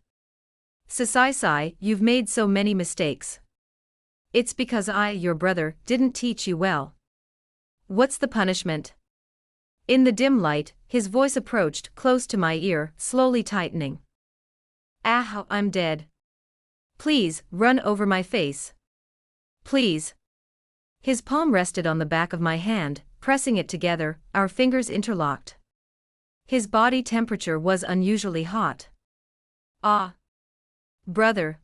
Sai, you've made so many mistakes. It's because I, your brother, didn't teach you well. What's the punishment? In the dim light, his voice approached close to my ear, slowly tightening. Ah, I'm dead. Please, run over my face. Please. His palm rested on the back of my hand, pressing it together, our fingers interlocked. His body temperature was unusually hot. Ah. Brother.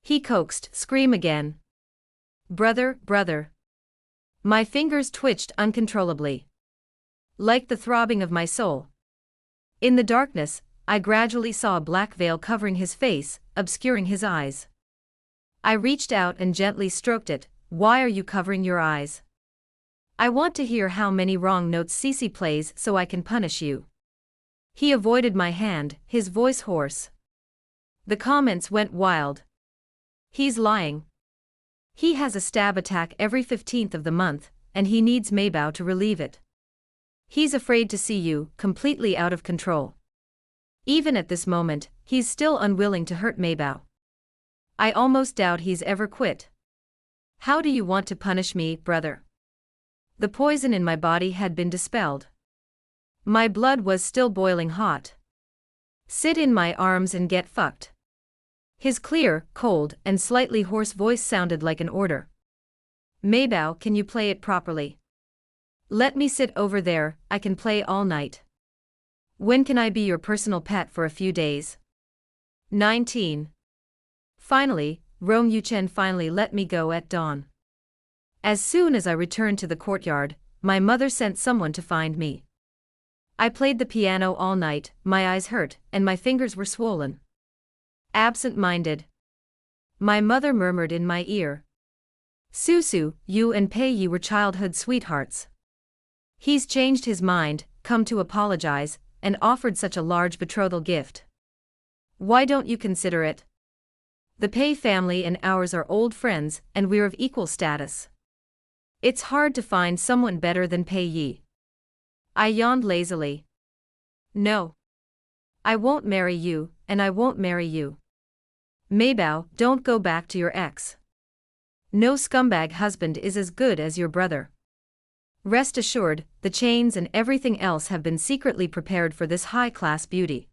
He coaxed, scream again. Brother, brother. My fingers twitched uncontrollably. Like the throbbing of my soul. In the darkness, I gradually saw a black veil covering his face, obscuring his eyes. I reached out and gently stroked it. Why are you covering your eyes? I want to hear how many wrong notes Cece plays so I can punish you. He avoided my hand, his voice hoarse. The comments went wild. He's lying. He has a stab attack every 15th of the month, and he needs Maybao to relieve it. He's afraid to see you, completely out of control. Even at this moment, he's still unwilling to hurt Maybao. I almost doubt he's ever quit. How do you want to punish me, brother? The poison in my body had been dispelled. My blood was still boiling hot. Sit in my arms and get fucked. His clear, cold, and slightly hoarse voice sounded like an order. Maybao, can you play it properly? Let me sit over there, I can play all night. When can I be your personal pet for a few days? 19. Finally, Rong Yuchen finally let me go at dawn. As soon as I returned to the courtyard, my mother sent someone to find me. I played the piano all night, my eyes hurt, and my fingers were swollen. Absent-minded. My mother murmured in my ear. Susu, you and Pei Yi were childhood sweethearts. He's changed his mind, come to apologize, and offered such a large betrothal gift. Why don't you consider it? The Pei family and ours are old friends, and we're of equal status. It's hard to find someone better than Pei Yi. I yawned lazily. No. I won't marry you, and I won't marry you. Maybao, don't go back to your ex. No scumbag husband is as good as your brother. Rest assured, the chains and everything else have been secretly prepared for this high-class beauty.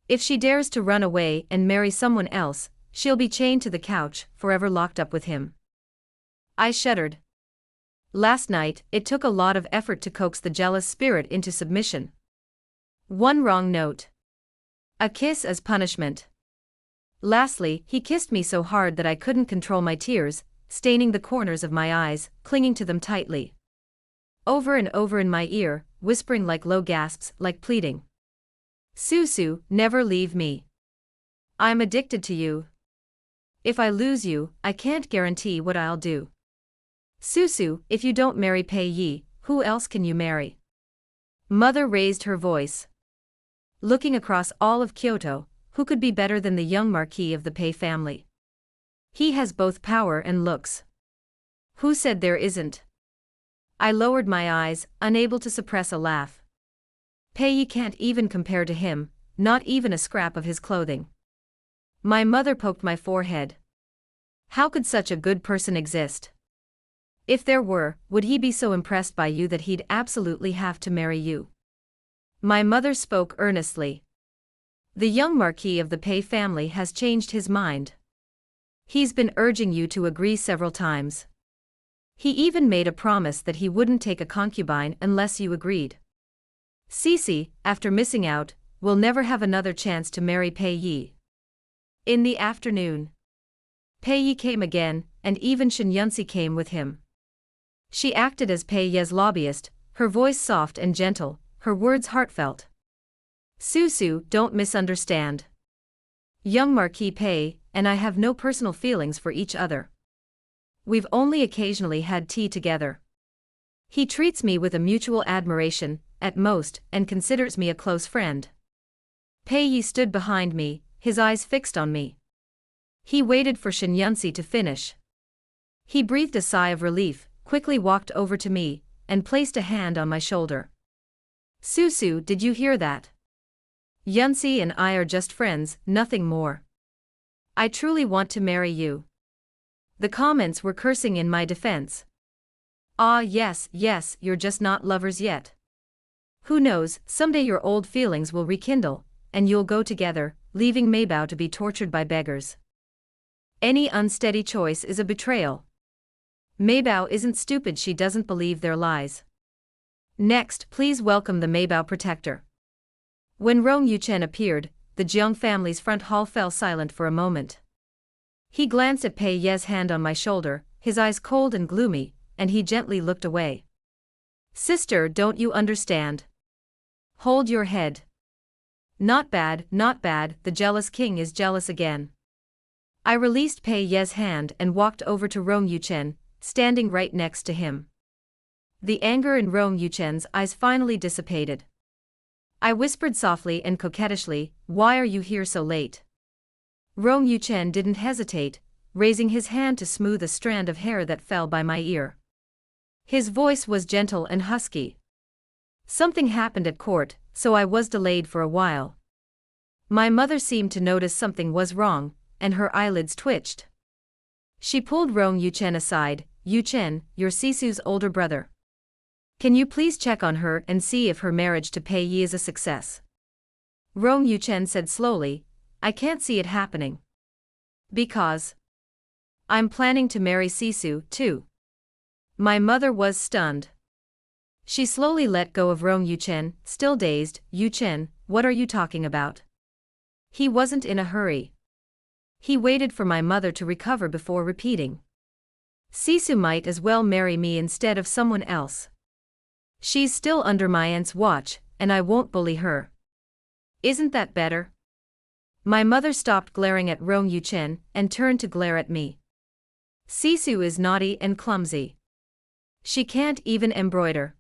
If she dares to run away and marry someone else, she'll be chained to the couch, forever locked up with him. I shuddered. Last night, it took a lot of effort to coax the jealous spirit into submission. One wrong note. A kiss as punishment. Lastly, he kissed me so hard that I couldn't control my tears, staining the corners of my eyes, clinging to them tightly. Over and over in my ear, whispering like low gasps, like pleading. Susu, never leave me. I'm addicted to you. If I lose you, I can't guarantee what I'll do. Susu, if you don't marry Pei Yi, who else can you marry? Mother raised her voice. Looking across all of Kyoto, who could be better than the young Marquis of the Pei family? He has both power and looks. Who said there isn't? I lowered my eyes, unable to suppress a laugh. Pei Yi can't even compare to him, not even a scrap of his clothing. My mother poked my forehead. How could such a good person exist? If there were, would he be so impressed by you that he'd absolutely have to marry you? My mother spoke earnestly. The young Marquis of the Pei family has changed his mind. He's been urging you to agree several times. He even made a promise that he wouldn't take a concubine unless you agreed. Cece, after missing out, will never have another chance to marry Pei Yi. In the afternoon, Pei Yi came again, and even Shen Yunsi came with him. She acted as Pei Yi's lobbyist, her voice soft and gentle, her words heartfelt. Susu, don't misunderstand. Young Marquis Pei and I have no personal feelings for each other. We've only occasionally had tea together. He treats me with a mutual admiration, at most, and considers me a close friend. Pei Yi stood behind me, his eyes fixed on me. He waited for Shen Yunsi to finish. He breathed a sigh of relief, quickly walked over to me, and placed a hand on my shoulder. Susu, did you hear that? Yunsi and I are just friends, nothing more. I truly want to marry you. The comments were cursing in my defense. Ah yes, you're just not lovers yet. Who knows, someday your old feelings will rekindle, and you'll go together, leaving Maybao to be tortured by beggars. Any unsteady choice is a betrayal. Maybao isn't stupid, she doesn't believe their lies. Next, please welcome the Maybao protector. When Rong Yuchen appeared, the Jiang family's front hall fell silent for a moment. He glanced at Pei Ye's hand on my shoulder, his eyes cold and gloomy, and he gently looked away. Sister, don't you understand? Hold your head. Not bad, the jealous king is jealous again. I released Pei Ye's hand and walked over to Rong Yuchen, standing right next to him. The anger in Rong Yuchen's eyes finally dissipated. I whispered softly and coquettishly, why are you here so late? Rong Yuchen didn't hesitate, raising his hand to smooth a strand of hair that fell by my ear. His voice was gentle and husky. Something happened at court, so I was delayed for a while. My mother seemed to notice something was wrong, and her eyelids twitched. She pulled Rong Yuchen aside. Yuchen, you're Sisu's older brother. Can you please check on her and see if her marriage to Pei Yi is a success? Rong Yuchen said slowly, I can't see it happening. Because I'm planning to marry Sisu, too. My mother was stunned. She slowly let go of Rong Yuchen, still dazed. Yuchen, what are you talking about? He wasn't in a hurry. He waited for my mother to recover before repeating. Sisu might as well marry me instead of someone else. She's still under my aunt's watch, and I won't bully her. Isn't that better? My mother stopped glaring at Rong Yuchen and turned to glare at me. Sisu is naughty and clumsy. She can't even embroider.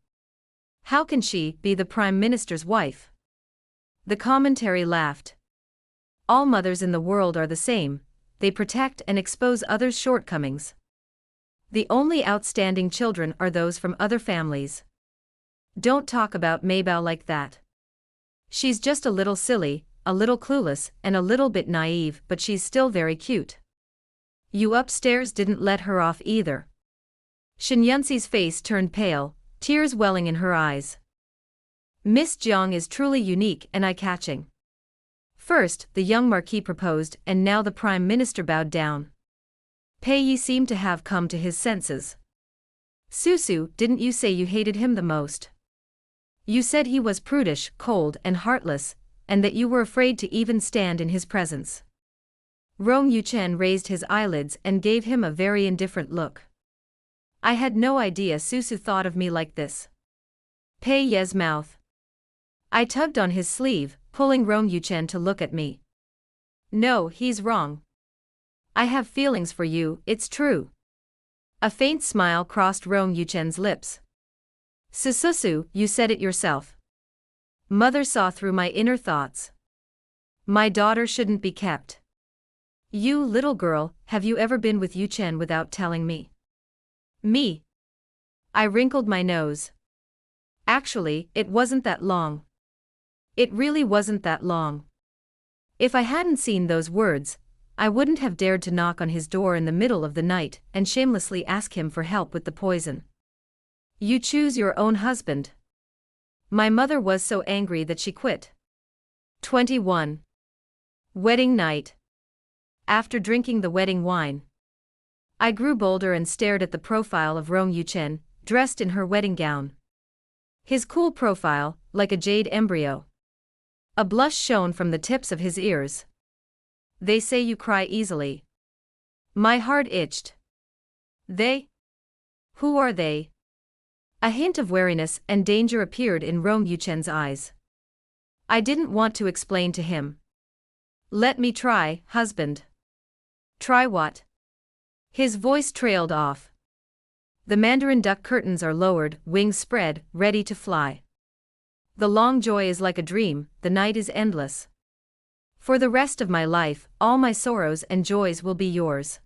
How can she be the Prime Minister's wife? The commentary laughed. All mothers in the world are the same, they protect and expose others' shortcomings. The only outstanding children are those from other families. Don't talk about Maybao like that. She's just a little silly, a little clueless, and a little bit naive, but she's still very cute. You upstairs didn't let her off either. Shen Yunsi's face turned pale, tears welling in her eyes. Miss Jiang is truly unique and eye-catching. First, the young Marquis proposed, and now the Prime Minister bowed down. Pei Yi seemed to have come to his senses. Susu, didn't you say you hated him the most? You said he was prudish, cold, and heartless, and that you were afraid to even stand in his presence. Rong Yuchen raised his eyelids and gave him a very indifferent look. I had no idea Susu thought of me like this. Pei Ye's mouth. I tugged on his sleeve, pulling Rong Yuchen to look at me. No, he's wrong. I have feelings for you, it's true. A faint smile crossed Rong Yuchen's lips. Susu, you said it yourself. Mother saw through my inner thoughts. My daughter shouldn't be kept. You little girl, have you ever been with Yuchen without telling me? Me? I wrinkled my nose. Actually, it wasn't that long. It really wasn't that long. If I hadn't seen those words, I wouldn't have dared to knock on his door in the middle of the night and shamelessly ask him for help with the poison. You choose your own husband. My mother was so angry that she quit. 21. Wedding night. After drinking the wedding wine, I grew bolder and stared at the profile of Rong Yuchen, dressed in her wedding gown. His cool profile, like a jade embryo. A blush shone from the tips of his ears. They say you cry easily. My heart itched. They? Who are they? A hint of wariness and danger appeared in Rong Yuchen's eyes. I didn't want to explain to him. Let me try, husband. Try what? His voice trailed off. The mandarin duck curtains are lowered, wings spread, ready to fly. The long joy is like a dream, the night is endless. For the rest of my life, all my sorrows and joys will be yours.